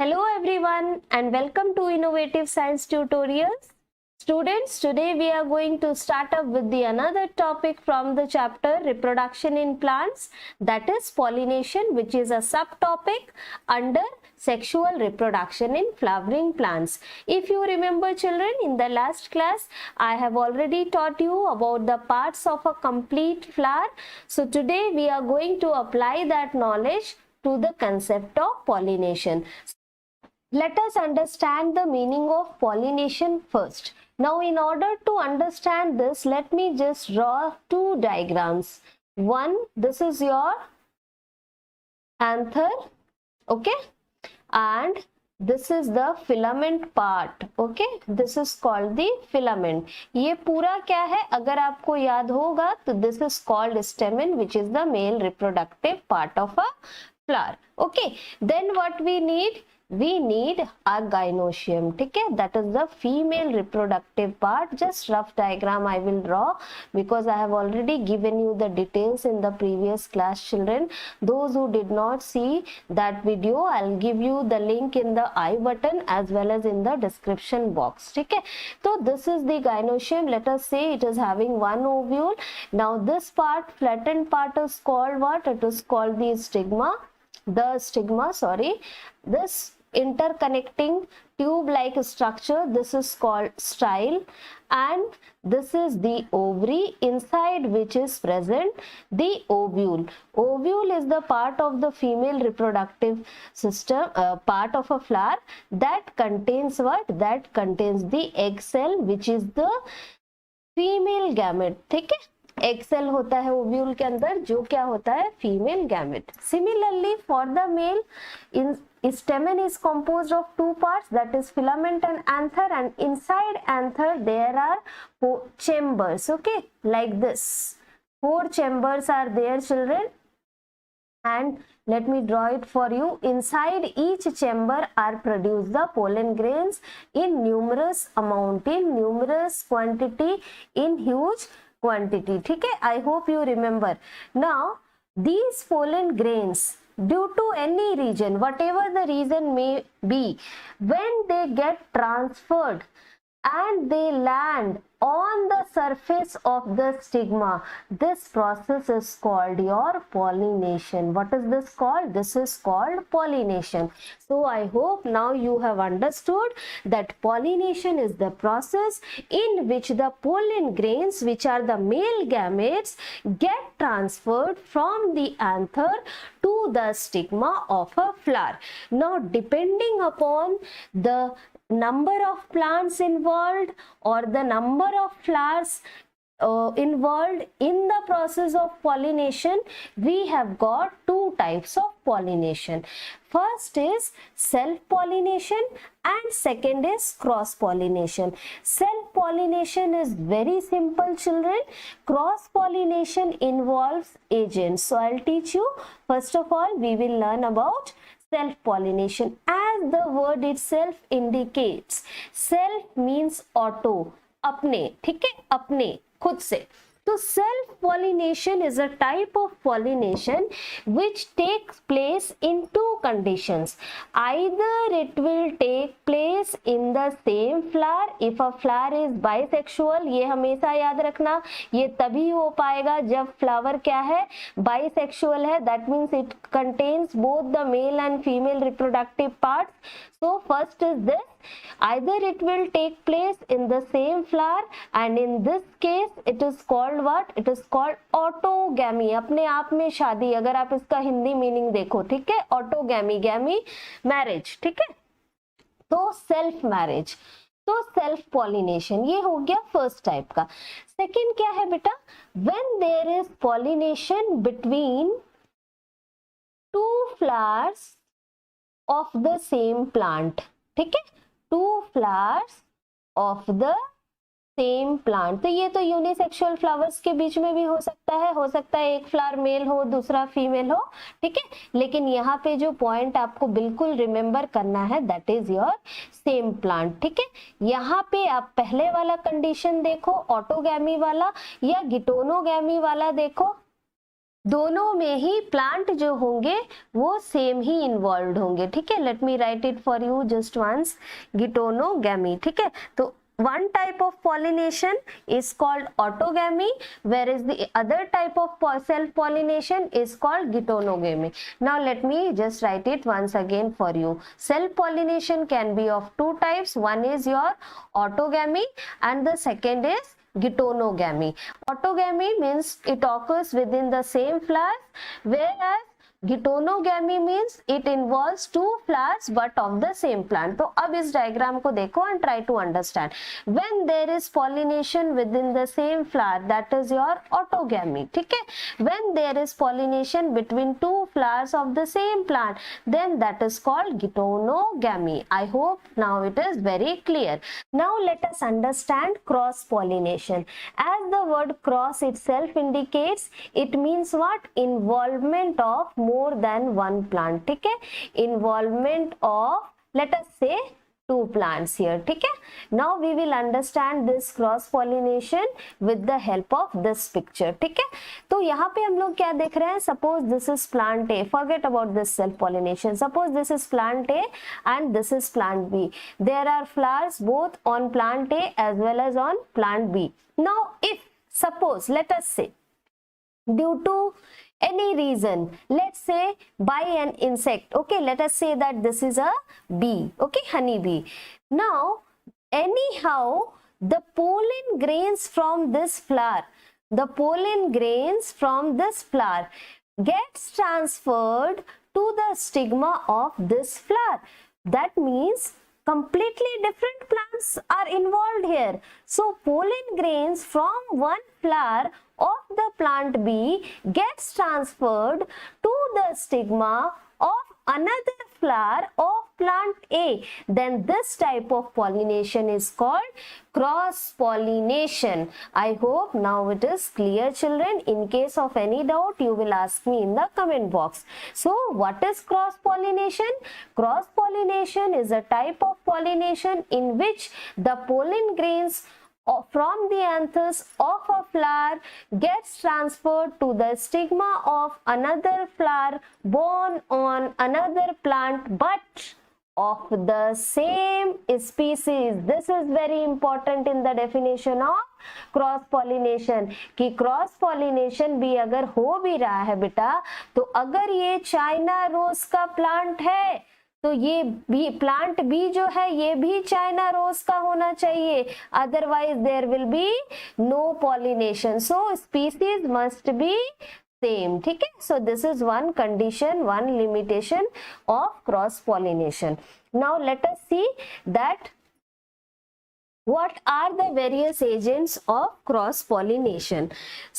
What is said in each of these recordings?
Hello everyone and welcome to Innovative Science Tutorials. Students, today we are going to start up with the another topic from the chapter Reproduction in Plants, that is pollination, which is a subtopic under sexual reproduction in flowering plants. If you remember children, in the last class I have already taught you about the parts of a complete flower. So today we are going to apply that knowledge to the concept of pollination. Let us understand the meaning of pollination first. Now, in order to understand this, let me just draw two diagrams. One, this is your anther, okay, and this is the filament part, okay. This is called the filament. ये पूरा क्या है, अगर आपको याद होगा तो this is called stamen, which is the male reproductive part of a flower, okay. Then what we need? We need a gynoecium, ठीक है, that is the female reproductive part. Just rough diagram I will draw because I have already given you the details in the previous class children. Those who did not see that video, I'll give you the link in the I button as well as in the description box, ठीक है. So this is the gynoecium. Let us say it is having one ovule. Now this part, flattened part, is called what? It is called the stigma. This interconnecting tube-like structure, this is called style, and this is the ovary, inside which is present the ovule. Ovule is the part of the female reproductive system, part of a flower that contains what? That contains the egg cell, which is the female gamete, ठीक है. Egg cell होता है ovule के अंदर, जो क्या होता है? Female gamete. Similarly for the male, in stamen is composed of two parts, that is filament and anther, and inside anther there are four chambers, okay, like this. Four chambers are there children, and let me draw it for you. Inside each chamber are produced the pollen grains in numerous amount, in numerous quantity, in huge quantity, ठीक है. I hope you remember. Now these pollen grains, due to any reason, whatever the reason may be, when they get transferred and they land on the surface of the stigma, this process is called your pollination. What is this called? This is called pollination. So I hope now you have understood that pollination is the process in which the pollen grains, which are the male gametes, get transferred from the anther to the stigma of a flower. Now, depending upon the number of plants involved or the number of flowers involved in the process of pollination, we have got two types of pollination. First is self-pollination and second is cross-pollination. Self-pollination is very simple children. Cross-pollination involves agents. So I'll teach you. First of all, we will learn about self-pollination. As the word itself indicates, self means auto, अपने, ठीक है, अपने, खुद से. So self-pollination is a type of pollination which takes place in two conditions. Either it will take place in the same flower. If a flower is bisexual, ये हमेशा याद रखना, ये तभी हो पाएगा जब flower क्या है? Bisexual है. That means it contains both the male and female reproductive parts. So first is this. Either it will take place in the same flower, and in this case it is called what? It is called autogamy. अपने आप में शादी, अगर आप इसका Hindi meaning देखो, ठीक है, ऑटोगैमी, गैमी मैरिज, ठीक है. तो सेल्फ मैरिज, तो सेल्फ पॉलिनेशन, ये हो गया फर्स्ट टाइप का. सेकंड क्या है बेटा? When there is pollination between two flowers of the same plant, ठीक है, two flowers of the same plant. तो ये तो यूनिसेक्सुअल फ्लावर्स के बीच में भी हो सकता है एक फ्लावर मेल हो दूसरा फीमेल हो, ठीक है. लेकिन यहाँ पे जो पॉइंट आपको बिल्कुल रिमेम्बर करना है, that is your same plant, ठीक है. यहाँ पे आप पहले वाला कंडीशन देखो, ऑटोगैमी वाला, या गिटोनोगैमी वाला देखो, दोनों में ही प्लांट जो होंगे वो सेम ही इन्वॉल्व होंगे, ठीक है। Let me write it for you just once, geitonogamy, ठीक है। तो one type of pollination is called autogamy, whereas the other type of self pollination is called geitonogamy. Now let me just write it once again for you. Self pollination can be of two types. One is your autogamy and the second is geitonogamy. Autogamy means it occurs within the same flowers, whereas geitonogamy means it involves two flowers but of the same plant. तो अब इस diagram को देखो and try to understand. When there is pollination within the same flower that is your autogamy, ठीक है। When there is pollination between two flowers of the same plant then that is called geitonogamy. I hope now it is very clear. Now let us understand cross pollination. As the word cross itself indicates, it means what? Involvement of more than one plant, ठीक है। Involvement of, let us say, two plants here, ठीक है। Now we will understand this cross pollination with the help of this picture, ठीक है। तो यहाँ पे हम लोग क्या देख रहे हैं? Suppose this is plant A, forget about this self pollination. Suppose this is plant A and this is plant B. There are flowers both on plant A as well as on plant B. Now if suppose, let us say, due to any reason, let's say by an insect, okay, let us say that this is a bee, okay, honey bee. Now anyhow the pollen grains from this flower, the pollen grains from this flower gets transferred to the stigma of this flower. That means completely different plants are involved here. So pollen grains from one flower of the plant B gets transferred to the stigma of another flower of plant A. Then this type of pollination is called cross pollination. I hope now it is clear, children. In case of any doubt, you will ask me in the comment box. So what is cross pollination? Cross pollination is a type of pollination in which the pollen grains from the anthers of a flower gets transferred to the stigma of another flower born on another plant but of the same species. This is very important in the definition of cross pollination, कि cross pollination भी अगर हो भी रहा है बेटा, तो अगर ये चाइना रोज का प्लांट है तो ये भी प्लांट भी जो है ये भी चाइना रोज का होना चाहिए, otherwise there will be no pollination. So species must be same, ठीक है। So this is one condition, one limitation of cross pollination. Now let us see that what are the various agents of cross pollination.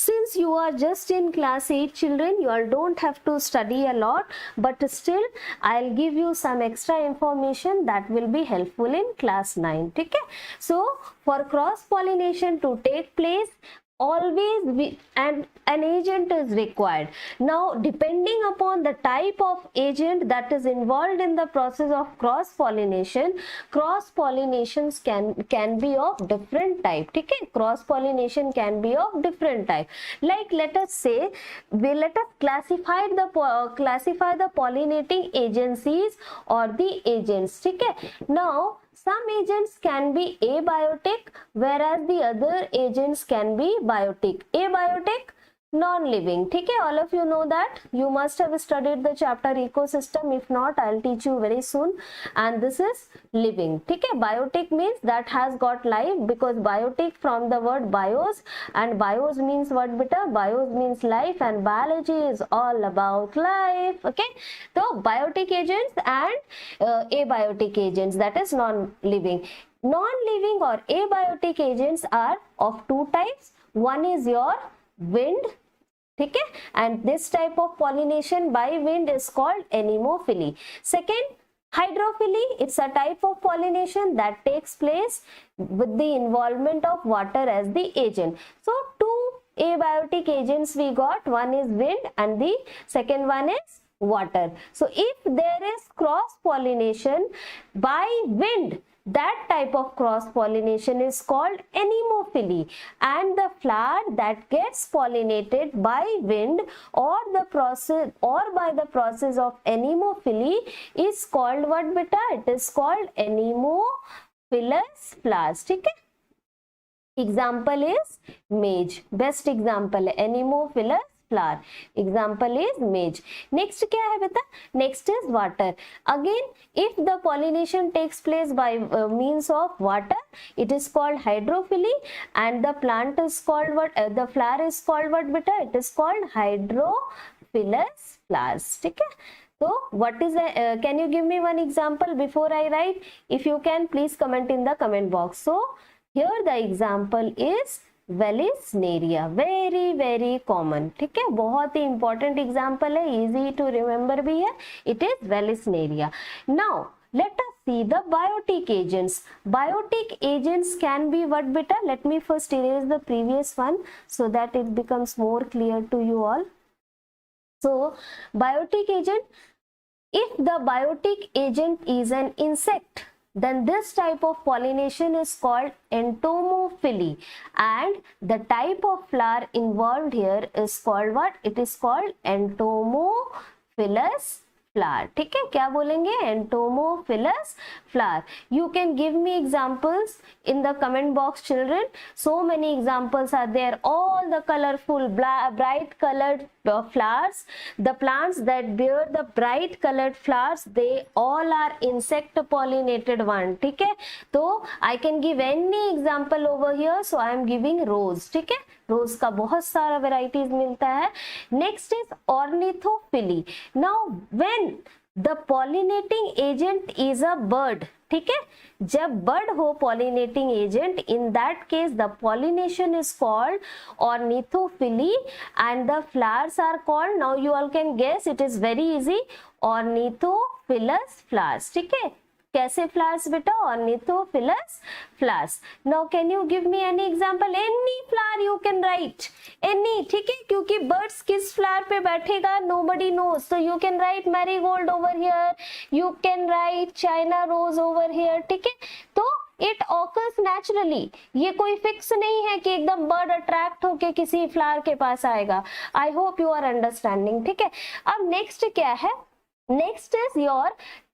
Since you are just in class 8 children, you all don't have to study a lot, but still I'll give you some extra information that will be helpful in class 9, ठीक है। So for cross pollination to take place, always an agent is required. Now depending upon the type of agent that is involved in the process of cross pollination, cross pollinations can be of different type, ठीक है। cross pollination can be of different type. Like let us say, let us classify the pollinating agencies or the agents, ठीक है। Now some agents can be abiotic, whereas the other agents can be biotic. Abiotic, non-living, ठीक है। all of you know that, you must have studied the chapter ecosystem. If not, I'll teach you very soon. And this is living, ठीक है। biotic means that has got life, because biotic from the word bios, and bios means what beta? Bios means life, and biology is all about life, okay। so biotic agents and abiotic agents, that is non-living. Non-living or abiotic agents are of two types. One is your wind, ठीक है, and this type of pollination by wind is called anemophily. Second, hydrophily, it's a type of pollination that takes place with the involvement of water as the agent. So two abiotic agents we got, one is wind and the second one is water. So if there is cross pollination by wind, that type of cross pollination is called anemophily, and the flower that gets pollinated by wind or the process or by the process of anemophily is called what beta? It is called anemophilous flowers. ठीक है, example is maize, best example है anemophilous flower, example is maize. Next क्या है बेटा? Next is water. Again if the pollination takes place by means of water, it is called hydrophily, and the plant is called what? The flower is called what beta? It is called hydrophilous flowers. ठीक है, so what is can you give me one example before I write? If you can, please comment in the comment box. So here the example is Vallisneria, very common. ठीक है, बहुत ही important example है, easy to remember भी है. It is Vallisneria. Now let us see the biotic agents. Biotic agents can be what beta? Let me first erase the previous one so that it becomes more clear to you all. So biotic agent, if the biotic agent is an insect, then this type of pollination is called entomophily, and the type of flower involved here is called what? It is called entomophilous flower. ठीक है, क्या बोलेंगे? entomophilous flower. You can give me examples in the comment box, children. So many examples are there, all the colorful bright colored flowers. The plants that bear the bright colored flowers, they all are insect pollinated one. ठीक है, तो I can give any example over here. So I am giving rose. ठीक है, रोज का बहुत सारा varieties मिलता है. Next is ornithophily. Now when the pollinating agent is a bird, ठीक है, जब बर्ड हो pollinating agent, in that case the pollination is called ornithophily and the flowers are called, now you all can guess, it is very easy, ornithophilous flowers. ठीक है, कैसे flowers बेटा? Ornithophilous flowers. Now can you give me any example? Any flower you can write, any. ठीक है, क्योंकि birds किस flower पे बैठेगा nobody knows, so you can write marigold over here, you can write China rose over here. ठीक है, तो it occurs naturally, ये कोई फिक्स नहीं है कि एकदम बर्ड अट्रैक्ट होके किसी फ्लावर के पास आएगा. I hope you are understanding. ठीक है, अब नेक्स्ट क्या है? Next is your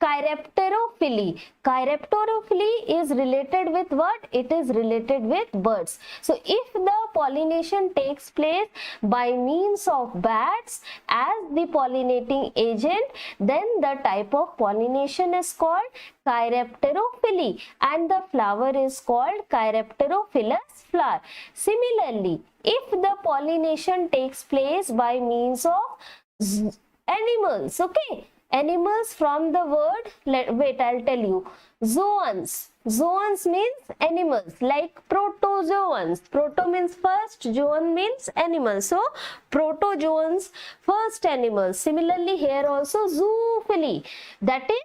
Chirapterophily. Chirapterophily is related with what? It is related with birds. So if the pollination takes place by means of bats as the pollinating agent, then the type of pollination is called Chirapterophily and the flower is called Chirapterophilous flower. Similarly, if the pollination takes place by means of animals, okay, animals from the word, wait, I'll tell you, zoans. Zoans means animals, like protozoans. Proto means first, zoan means animal. So protozoans, first animals. Similarly here also zoophily, that is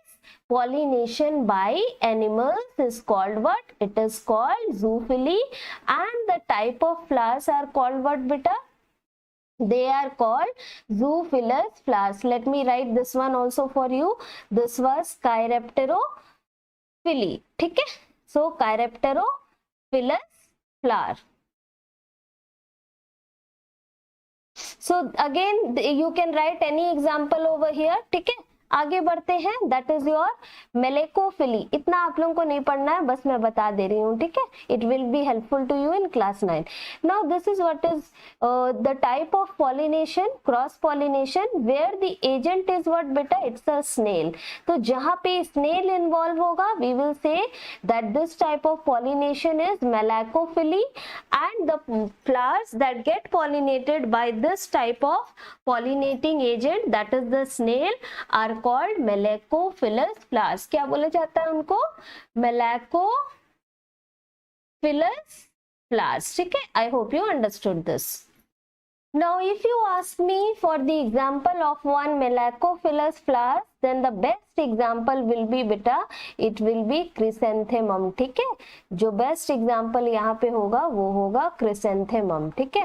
pollination by animals is called what? It is called zoophily, and the type of flowers are called what beta? They are called zoophilous flowers. Let me write this one also for you. This was Chirapterophily. ठीक है, so Chirapterophilous flower. So again you can write any example over here. ठीक है, आगे बढ़ते हैं. That is your malacophily. इतना आप लोगों को नहीं पढ़ना है, बस मैं बता दे रही हूँ. ठीक है, it will be helpful to you in class 9. Now this is what is the type of pollination, cross pollination, where the agent is what बेटा? It's a snail. तो जहां पे स्नेल इन्वॉल्व होगा, we will say that this type of pollination is malacophily, and the flowers that get pollinated by this type of pollinating agent, that is the snail, are called Melacophilous flowers. क्या बोला जाता है उनको? Melacophilous flowers. ठीक है, I hope you understood this. Now if you ask me for the example of one Melacophilous flower, then the best example will be beta, it will be chrysanthemum. ठीक है, जो best example यहाँ पे होगा वो होगा chrysanthemum. ठीक है,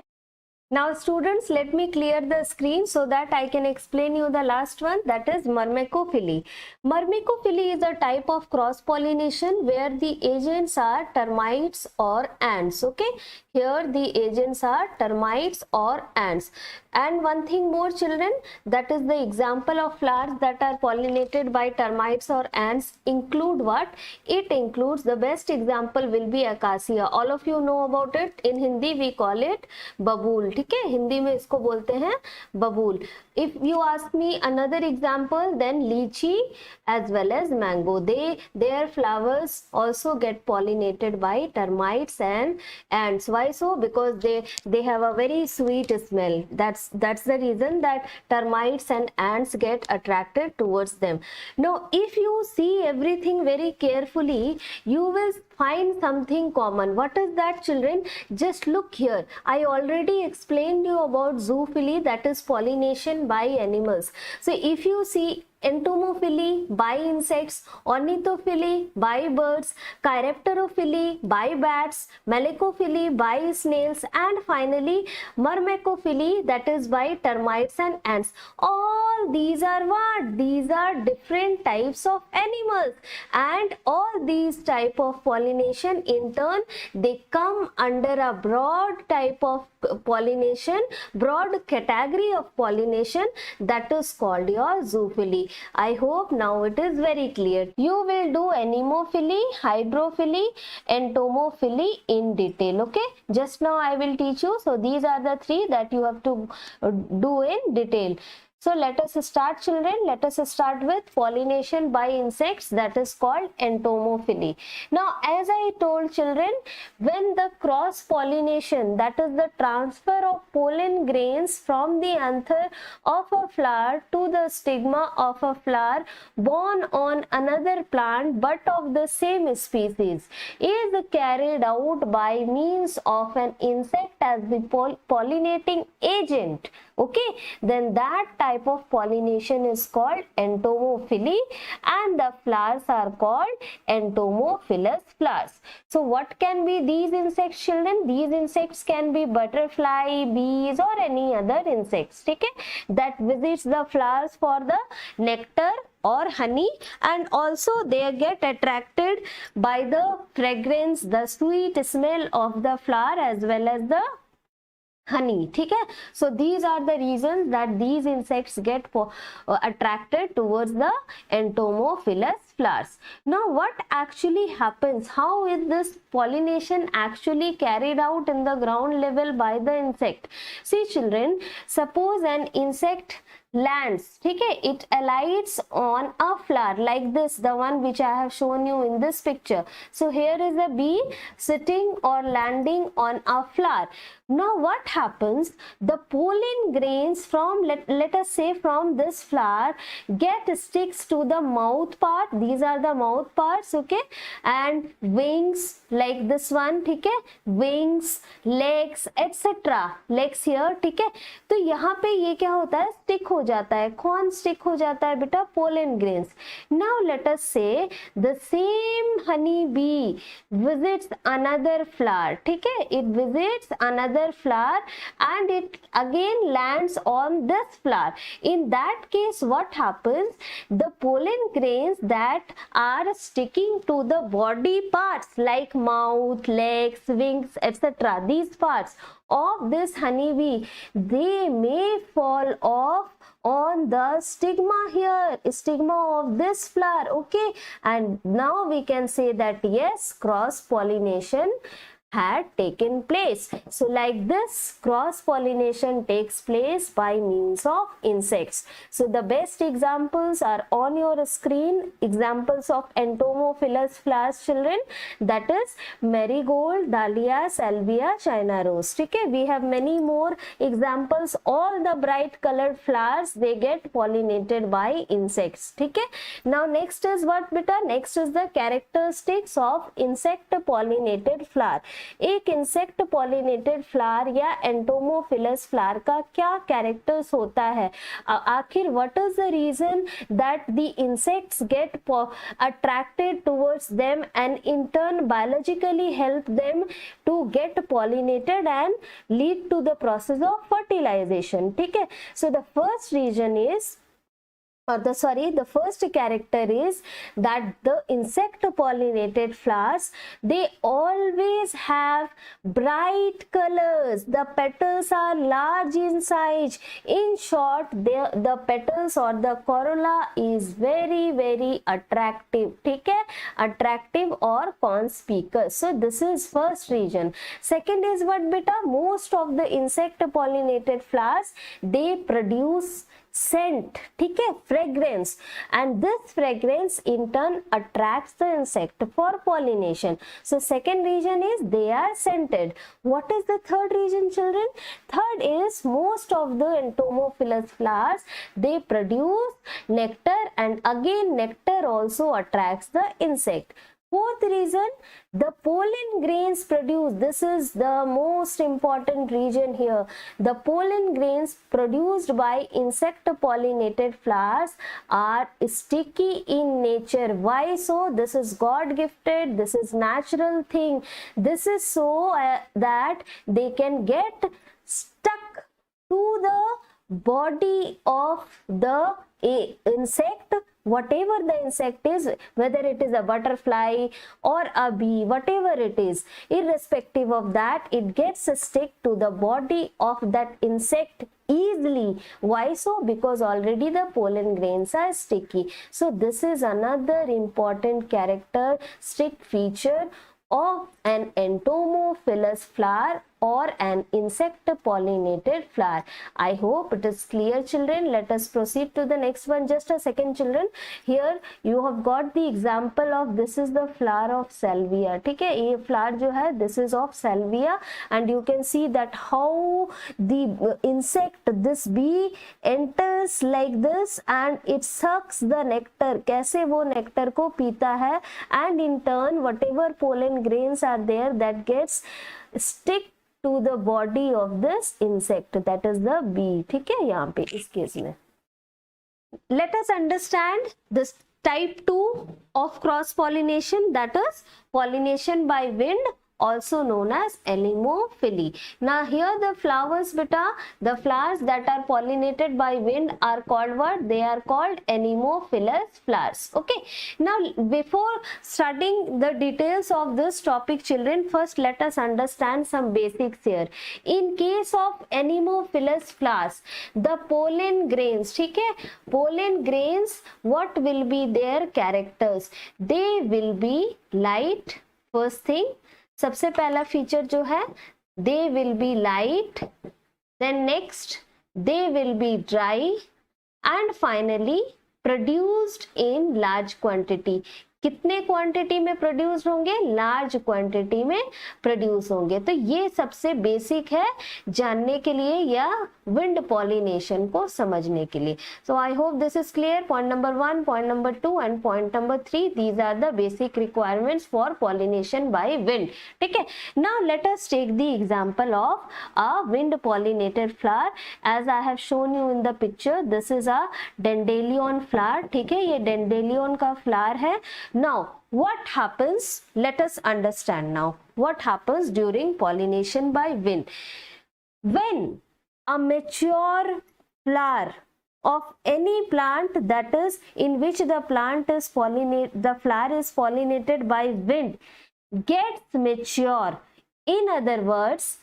Now students, let me clear the screen so that I can explain you the last one, that is myrmecophily. Myrmecophily is a type of cross pollination where the agents are termites or ants. Okay, here the agents are termites or ants. And one thing more children, that is the example of flowers that are pollinated by termites or ants include what? It includes, the best example will be acacia. All of you know about it. In Hindi we call it बबूल. ठीक है, हिंदी में इसको बोलते हैं बबूल. If you ask me another example, then lychee as well as mango, their flowers also get pollinated by termites and ants. Why so? Because they have a very sweet smell. That's the reason that termites and ants get attracted towards them. Now if you see everything very carefully, you will find something common. What is that children? Just look here. I already explained you about zoophily, that is pollination by animals. So if you see entomophily by insects, ornithophily by birds, chiropterophily by bats, malecophily by snails, and finally myrmecophily, that is by termites and ants. All these are what? These are different types of animals, and all these type of pollination in turn they come under a broad type of pollination, broad category of pollination, that is called your zoophily. I hope now it is very clear. You will do anemophily, hydrophily, entomophily in detail. Okay, just now I will teach you. So these are the three that you have to do in detail. So let us start children. Let us start with pollination by insects, that is called entomophily. Now as I told children, when the cross pollination, that is the transfer of pollen grains from the anther of a flower to the stigma of a flower born on another plant but of the same species, is carried out by means of an insect as the pollinating agent, okay, then that type of pollination is called entomophily, and the flowers are called entomophilous flowers. So what can be these insects children? These insects can be butterfly, bees, or any other insects, okay, that visits the flowers for the nectar or honey, and also they get attracted by the fragrance, the sweet smell of the flower as well as the honey. ठीक है, so these are the reasons that these insects get attracted towards the entomophilous flowers. Now what actually happens? How is this pollination actually carried out in the ground level by the insect? See children, suppose an insect lands, ठीक है, it alights on a flower like this, the one which I have shown you in this picture. So here is a bee sitting or landing on a flower. Now what happens? The pollen grains from, let us say from this flower, get sticks to the mouth part. These are the mouth parts, okay, and wings like this one, ठीक है, wings, legs, etc. legs here, ठीक है. तो यहाँ पे ये क्या होता है? स्टिक हो जाता है. कौन स्टिक हो जाता है बेटा? Pollen grains. Now let us say the same honey bee visits another flower, ठीक है, it visits another flower and it again lands on this flower. In that case what happens? The pollen grains that are sticking to the body parts like mouth, legs, wings, etc., these parts of this honeybee, they may fall off on the stigma here, stigma of this flower, okay, and now we can say that yes, cross pollination had taken place. So like this, cross pollination takes place by means of insects. So the best examples are on your screen, examples of entomophilous flowers children, that is marigold, dahlia, salvia, china rose. Okay, we have many more examples. All the bright colored flowers, they get pollinated by insects. Okay, now next is what beta? Next is the characteristics of insect pollinated flower. एक insect pollinated flower या entomophilous flower का क्या characters होता है, आखिर what is the reason that the insects get attracted towards them and in turn biologically help them to get pollinated and lead to the process of fertilization. ठीक है, so the first reason is the first character is that the insect pollinated flowers, they always have bright colors. The petals are large in size. In short, the petals or the corolla is very attractive. ठीक है, attractive or conspicuous. So this is first reason. Second is what beta? Most of the insect pollinated flowers, they produce scent, ठीक है, fragrance, and this fragrance in turn attracts the insect for pollination. So second reason is they are scented. What is the third reason, children? Third is most of the entomophilous flowers, they produce nectar, and again nectar also attracts the insect. Fourth reason, the pollen grains produced. This is the most important reason here. The pollen grains produced by insect pollinated flowers are sticky in nature. Why so? This is God gifted, this is natural thing. This is so that they can get stuck to the body of the insect, whatever the insect is, whether it is a butterfly or a bee, whatever it is, irrespective of that, it gets stick to the body of that insect easily. Why so? Because already the pollen grains are sticky. So this is another important characteristic feature of an entomophilous flower or an insect pollinated flower. I hope it is clear, children. Let us proceed to the next one. Just a second, children. Here you have got the example of, this is the flower of salvia. ठीक है, ये flower जो है, this is of salvia, and you can see that how the insect, this bee, enters like this and it sucks the nectar. कैसे वो nectar को पीता है, and in turn whatever pollen grains are there, that gets stick to the body of this insect, that is the bee. ठीक है, यहाँ पे इस केस में. Let us understand this type 2 of cross pollination, that is pollination by wind, also known as anemophily. Now here the flowers beta, the flowers that are pollinated by wind are called what? They are called anemophilous flowers. Okay, now before studying the details of this topic, children, first let us understand some basics here. In case of anemophilous flowers, the pollen grains, ठीक है, pollen grains, what will be their characters? They will be light. First thing, सबसे पहला feature जो है, they will be light, then next they will be dry, and finally produced in large quantity. कितने quantity में produce होंगे? Large quantity में produce होंगे. तो ये सबसे बेसिक है जानने के लिए या विंड पॉलिनेशन को समझने के लिए. So I hope this is clear. Point number 1, point number 2 and point number 3, these are the basic requirements for pollination by wind. ठीक है, now let us take the example of a wind pollinated flower. As I have shown you in the picture, this is a dandelion flower. ठीक है, ये dandelion का flower है. Now what happens? Let us understand now what happens during pollination by wind. When a mature flower of any plant, that is in which the plant is the flower is pollinated by wind, gets mature. In other words,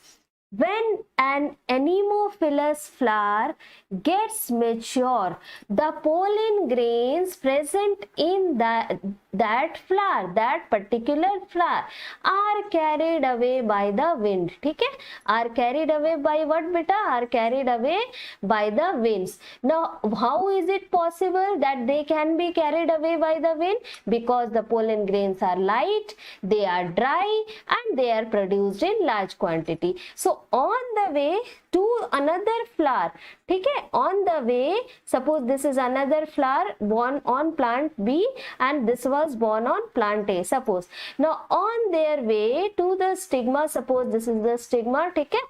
when an anemophilous flower gets mature, the pollen grains present in that flower, that particular flower, are carried away by the wind. ठीक है, are carried away by what beta? Are carried away by the winds. Now how is it possible that they can be carried away by the wind? Because the pollen grains are light, they are dry, and they are produced in large quantity. So on the way to another flower, ठीक है, on the way, suppose this is another flower born on plant B and this was born on plant A, suppose. Now on their way to the stigma, suppose this is the stigma, ठीक है,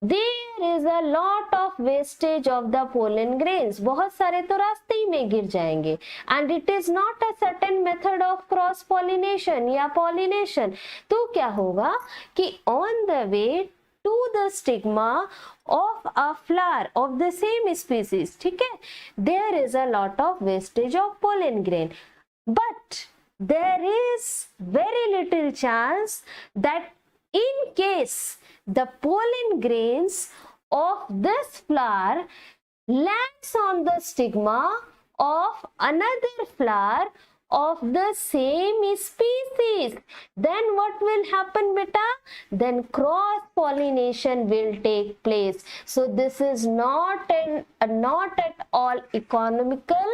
there is a lot of wastage of the pollen grains, बहुत सारे तो रास्ते ही में गिर जाएंगे, and it is not a certain method of cross pollination या pollination. तो क्या होगा कि on the way to the stigma of a flower of the same species, ठीक है, there is a lot of wastage of pollen grain, but there is very little chance that in case the pollen grains of this flower lands on the stigma of another flower of the same species, then what will happen, beta? Then cross pollination will take place. So this is not at all economical,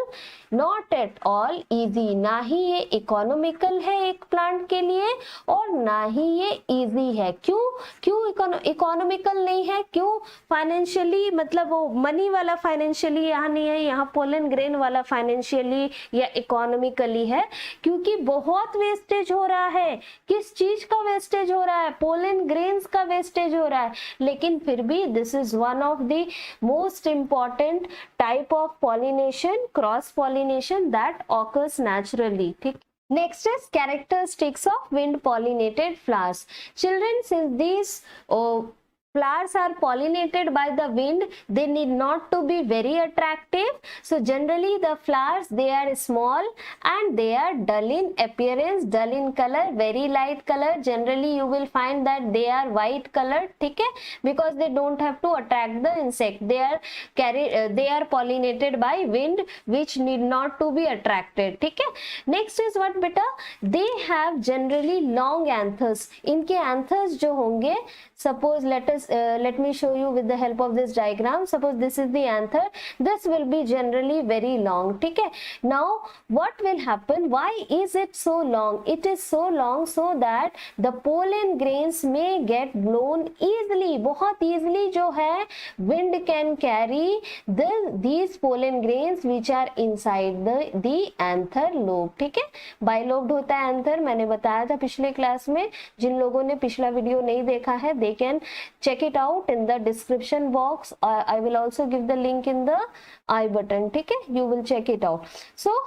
not at all easy. ना ही ये economical है एक plant के लिए और ना ही ये easy है. क्यों economical नहीं है? क्यों? Financially, मतलब वो money वाला financially यहाँ नहीं है, यहाँ pollen grain वाला financially या economically है, क्योंकि बहुत वेस्टेज हो रहा है. किस चीज का वेस्टेज हो रहा है? पोलन ग्रेन्स का वेस्टेज हो रहा है. लेकिन फिर भी this is one of the most important type of pollination, cross pollination that occurs naturally. ठीक. Next is characteristics of wind pollinated flowers. Children, since these flowers are pollinated by the wind, they need not to be very attractive. So generally the flowers, they are small and they are dull in appearance, dull in color, very light color. Generally you will find that they are white colored, ठीक है, because they don't have to attract the insect. They are pollinated by wind, which need not to be attracted. ठीक है. Next is what beta? They have generally long anthers. इनके anthers जो होंगे, suppose let me show you with the help of this diagram. Suppose this is the anther, this will be generally very long. ठीक है. Now what will happen? Why is it so long? It is so long so that the pollen grains may get blown easily. बहुत easily जो है wind can carry these pollen grains which are inside the anther lobe. ठीक है. Bilobed होता है anther, मैंने बताया था पिछले क्लास में. जिन लोगों ने पिछला वीडियो नहीं देखा है, they can check it out in the description box. I will also give the link in the I button. ठीक है, you will check it out. So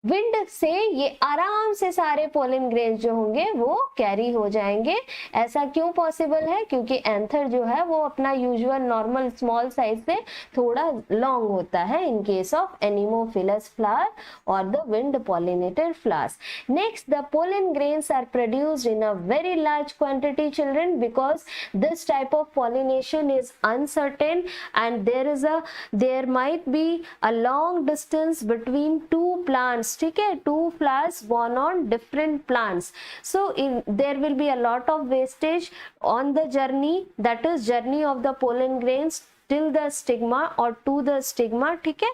wind से ये आराम से सारे पोलन ग्रेन्स जो होंगे वो कैरी हो जाएंगे. ऐसा क्यों पॉसिबल है? क्योंकि एंथर जो है वो अपना यूजुअल नॉर्मल स्मॉल साइज से थोड़ा लॉन्ग होता है in case of anemophilous flower और the wind pollinated flowers. Next, the pollen grains are produced in a very large quantity children, because this type of pollination is uncertain and there might be a long distance between two plants. ठीक है, two flowers born on different plants, so there will be a lot of wastage on the journey, that is journey of the pollen grains till the stigma or to the stigma. ठीक है,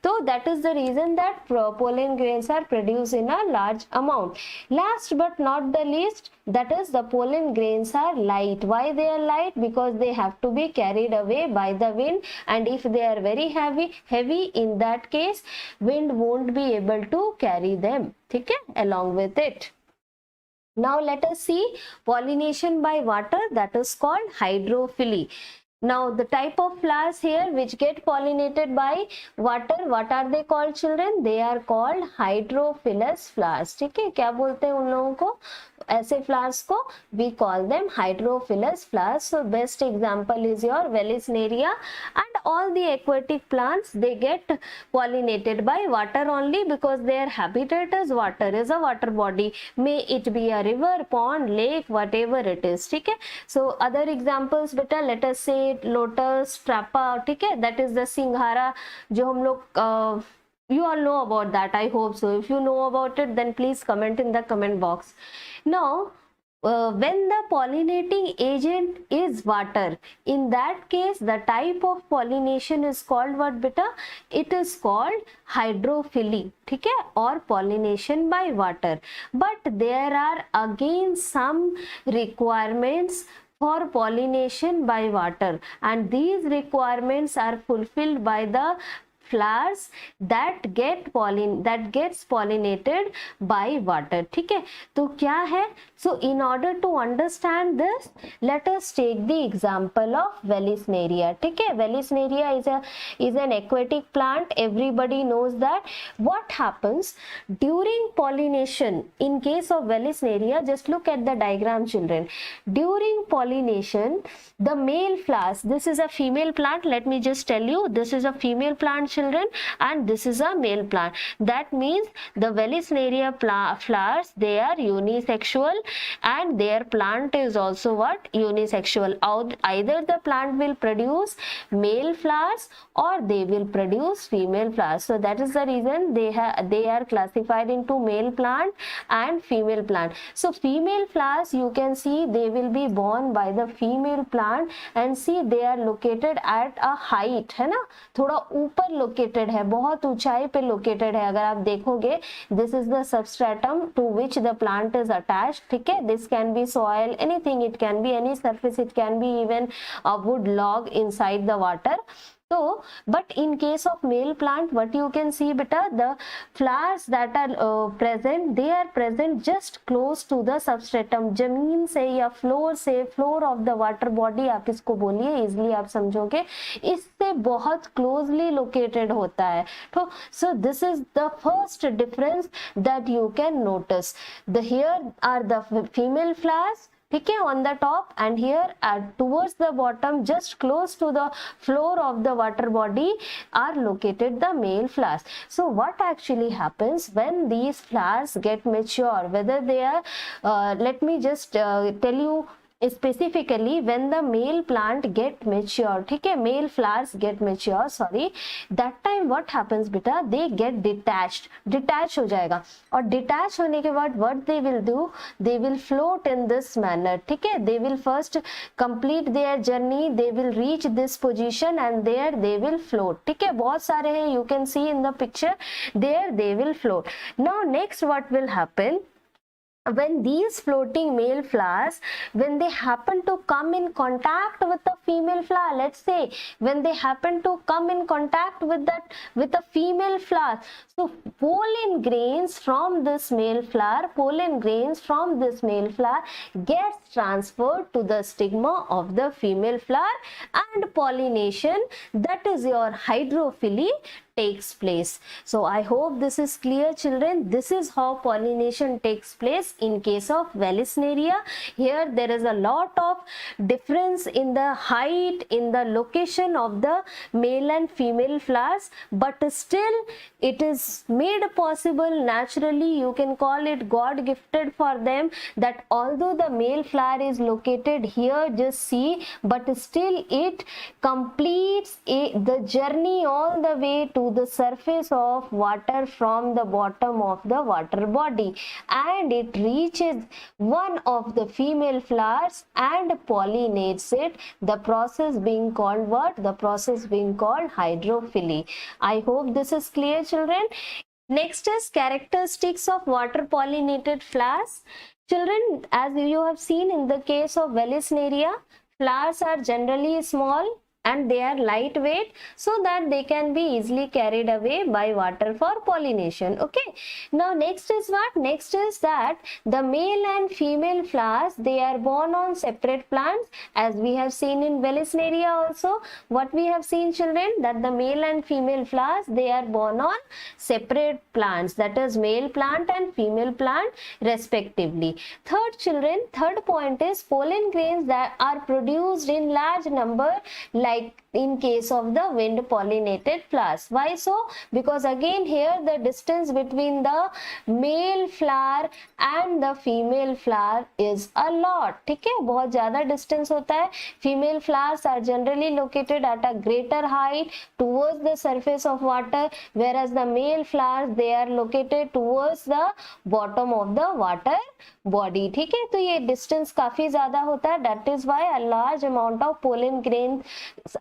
तो that is the reason that pollen grains are produced in a large amount. Last but not the least, that is the pollen grains are light. Why they are light? Because they have to be carried away by the wind, and if they are very heavy, in that case wind won't be able to carry them, ठीक है, along with it. Now let us see pollination by water, that is called hydrophily. Now the type of flowers here which get pollinated by water, what are they called children? They are called hydrophilous flowers. ठीक है, क्या बोलते हैं उन लोगों को? ऐसे flowers को we call them hydrophilous flowers. So best example is your Vallisneria, and all the aquatic plants, they get pollinated by water only because their habitat is water, is a water body, may it be a river, pond, lake, whatever it is. ठीक है. So other examples बेटा, let us say lotus, trapa, ठीक है, that is the singhara जो हम लोग you all know about that, I hope so. If you know about it, then please comment in the comment box. Now when the pollinating agent is water, in that case the type of pollination is called what beta? It is called hydrophily, ठीक है, or pollination by water. But there are again some requirements for pollination by water, and these requirements are fulfilled by the flowers that gets pollinated by water. ठीक है, तो क्या है, so in order to understand this, let us take the example of Vallisneria. ठीक है, Vallisneria is an aquatic plant. Everybody knows that. What happens during pollination in case of Vallisneria? Just look at the diagram, children. During pollination, the male flowers, this is a female plant, let me just tell you, this is a female plant, children, and this is a male plant. That means the Vallisneria flowers, they are unisexual, and their plant is also what? Unisexual. Either the plant will produce male flowers or they will produce female flowers. So that is the reason they are classified into male plant and female plant. So female flowers, you can see they will be born by the female plant, and see they are located at a height, है ना, थोड़ा ऊपर located है, बहुत ऊंचाई पे located है. अगर आप देखोगे, this is the substratum to which the plant is attached. ठीक है, this can be soil, anything, it can be any surface, it can be even a wood log inside the water. So, but in case of male plant, what you can see, beta, the flowers that are present, they are present just close to the substratum. जमीन से या floor से, floor of the water body आप इसको बोलिए, easily आप समझोगे, इससे बहुत क्लोजली लोकेटेड होता है. तो so this is the first difference that you can notice. The here are the female flowers, ठीक है, on the top, and here towards the bottom, just close to the floor of the water body, are located the male flowers. So what actually happens when these flowers get mature, whether they are let me just tell you specifically, when the male plant get mature, ठीक है, male flowers get mature, sorry, that time what happens beta, they get detach हो जाएगा, और detach होने के बाद what they will do, they will float in this manner. ठीक है, they will first complete their journey, they will reach this position, and there they will float. ठीक है, बहुत सारे हैं, you can see in the picture, there they will float. Now next what will happen, when these floating male flowers, when they happen to come in contact with the female flower, let's say when they happen to come in contact with the female flower, so pollen grains from this male flower gets transferred to the stigma of the female flower, and pollination, that is your hydrophily, takes place. So I hope this is clear, children. This is how pollination takes place in case of Vallisneria. Here there is a lot of difference in the height, in the location of the male and female flowers, but still it is made possible naturally, you can call it God gifted for them, that although the male flower is located here, just see, but still it completes the journey all the way to the surface of water from the bottom of the water body, and it reaches one of the female flowers and pollinates it, the process being called what? The process being called hydrophily. I hope this is clear, children. Next is characteristics of water pollinated flowers. Children, as you have seen in the case of Vallisneria, flowers are generally small and they are lightweight, so that they can be easily carried away by water for pollination. Okay, now next is what? Next is that the male and female flowers, they are born on separate plants, as we have seen in Vallisneria also. What we have seen, children, that the male and female flowers, they are born on separate plants, that is male plant and female plant respectively. Third, children, third point is pollen grains that are produced in large number, like in case of the wind pollinated flowers. Why so? Because again here the distance between the male flower and the female flower is a lot. ठीक है, बहुत ज़्यादा distance होता है. Female flowers are generally located at a greater height towards the surface of water, whereas the male flowers, they are located towards the bottom of the water body. ठीक है, तो ये distance काफी ज़्यादा होता है. That is why a large amount of pollen grain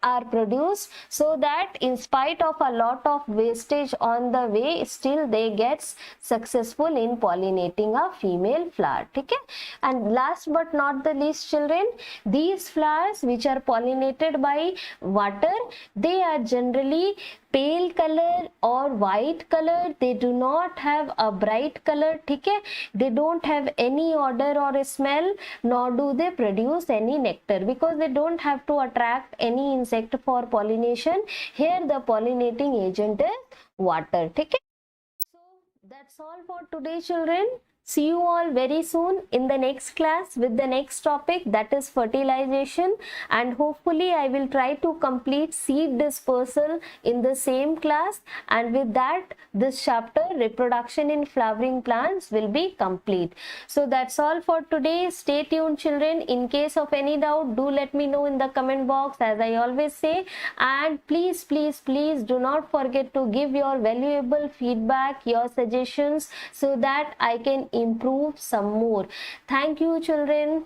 are produced, so that in spite of a lot of wastage on the way, still they get successful in pollinating a female flower. Okay? And last but not the least, children, these flowers which are pollinated by water, they are generally pale color or white color. They do not have a bright color. Okay? They don't have any odor or a smell, nor do they produce any nectar, because they don't have to attract any insect for pollination. Here the pollinating agent is water. Okay? So that's all for today, children. See you all very soon in the next class with the next topic, that is fertilization, and hopefully I will try to complete seed dispersal in the same class, and with that this chapter reproduction in flowering plants will be complete. So that's all for today. Stay tuned, children. In case of any doubt, do let me know in the comment box, as I always say, and please do not forget to give your valuable feedback, your suggestions, so that I can improve some more. Thank you, children.